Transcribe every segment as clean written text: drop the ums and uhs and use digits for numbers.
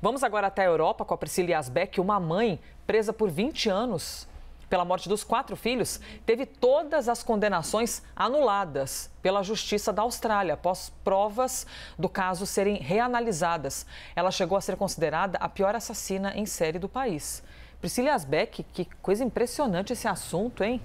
Vamos agora até a Europa com a Priscila Yazbek, uma mãe presa por 20 anos pela morte dos 4 filhos, teve todas as condenações anuladas pela Justiça da Austrália, após provas do caso serem reanalisadas. Ela chegou a ser considerada a pior assassina em série do país. Priscila Yazbek, que coisa impressionante esse assunto, hein?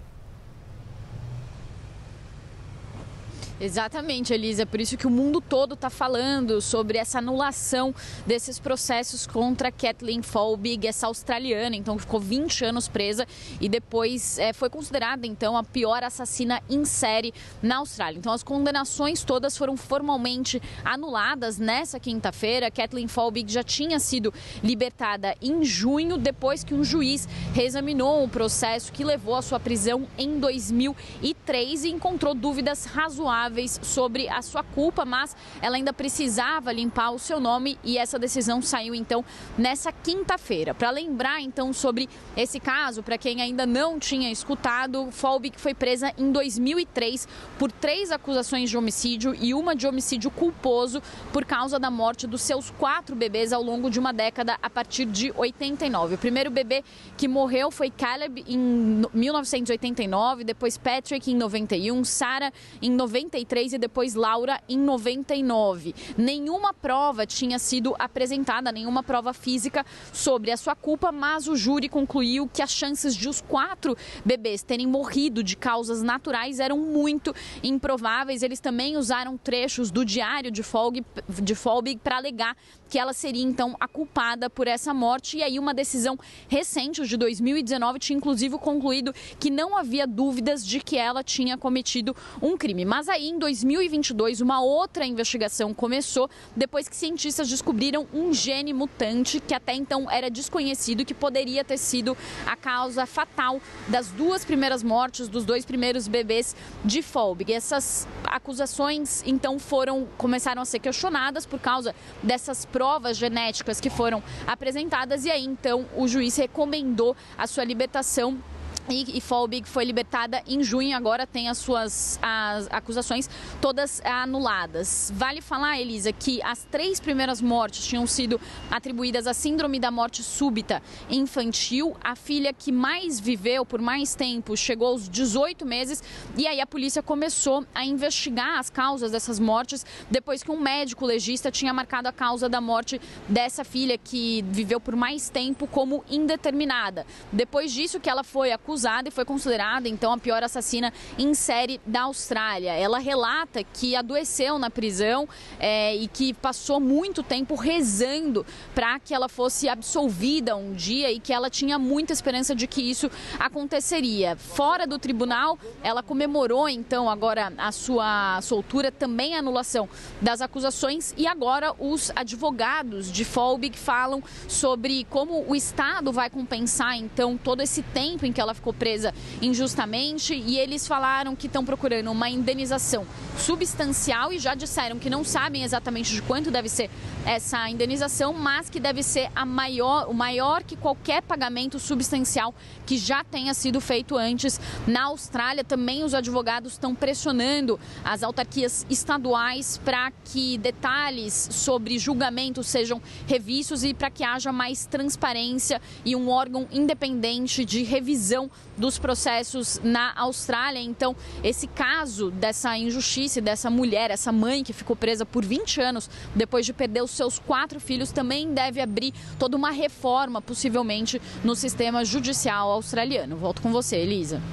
Exatamente, Elisa. Por isso que o mundo todo está falando sobre essa anulação desses processos contra Kathleen Folbig, essa australiana, então ficou 20 anos presa e depois foi considerada então a pior assassina em série na Austrália. Então as condenações todas foram formalmente anuladas nessa quinta-feira. Kathleen Folbig já tinha sido libertada em junho, depois que um juiz reexaminou o processo que levou à sua prisão em 2003 e encontrou dúvidas razoáveis sobre a sua culpa, mas ela ainda precisava limpar o seu nome e essa decisão saiu então nessa quinta-feira. Para lembrar então sobre esse caso, para quem ainda não tinha escutado, Folbig foi presa em 2003 por 3 acusações de homicídio e uma de homicídio culposo por causa da morte dos seus 4 bebês ao longo de uma década a partir de 89. O primeiro bebê que morreu foi Caleb em 1989, depois Patrick em 91, Sarah em 93 e depois Laura em 99. Nenhuma prova tinha sido apresentada, nenhuma prova física sobre a sua culpa, mas o júri concluiu que as chances de os 4 bebês terem morrido de causas naturais eram muito improváveis. Eles também usaram trechos do diário de Folbig para alegar que ela seria então a culpada por essa morte. E aí uma decisão recente, de 2019, tinha inclusive concluído que não havia dúvidas de que ela tinha cometido um crime. Mas aí em 2022 uma outra investigação começou depois que cientistas descobriram um gene mutante que até então era desconhecido, que poderia ter sido a causa fatal das 2 primeiras mortes dos 2 primeiros bebês de Folbig. Essas acusações então começaram a ser questionadas por causa dessas provas genéticas que foram apresentadas e aí então o juiz recomendou a sua libertação. E Folbig foi libertada em junho e agora tem as acusações todas anuladas. Vale falar, Elisa, que as 3 primeiras mortes tinham sido atribuídas à síndrome da morte súbita infantil. A filha que mais viveu por mais tempo chegou aos 18 meses e aí a polícia começou a investigar as causas dessas mortes depois que um médico legista tinha marcado a causa da morte dessa filha que viveu por mais tempo como indeterminada. Depois disso que ela foi acusada e foi considerada então a pior assassina em série da Austrália. Ela relata que adoeceu na prisão e que passou muito tempo rezando para que ela fosse absolvida um dia e que ela tinha muita esperança de que isso aconteceria. Fora do tribunal, ela comemorou então agora a sua soltura, também a anulação das acusações e agora os advogados de Folbig falam sobre como o Estado vai compensar então todo esse tempo em que ela ficou presa injustamente e eles falaram que estão procurando uma indenização substancial e já disseram que não sabem exatamente de quanto deve ser essa indenização, mas que deve ser o maior que qualquer pagamento substancial que já tenha sido feito antes na Austrália. Também os advogados estão pressionando as autarquias estaduais para que detalhes sobre julgamentos sejam revistos e para que haja mais transparência e um órgão independente de revisão dos processos na Austrália. Então, esse caso dessa injustiça, dessa mulher, essa mãe que ficou presa por 20 anos depois de perder os seus 4 filhos, também deve abrir toda uma reforma, possivelmente, no sistema judicial australiano. Volto com você, Elisa.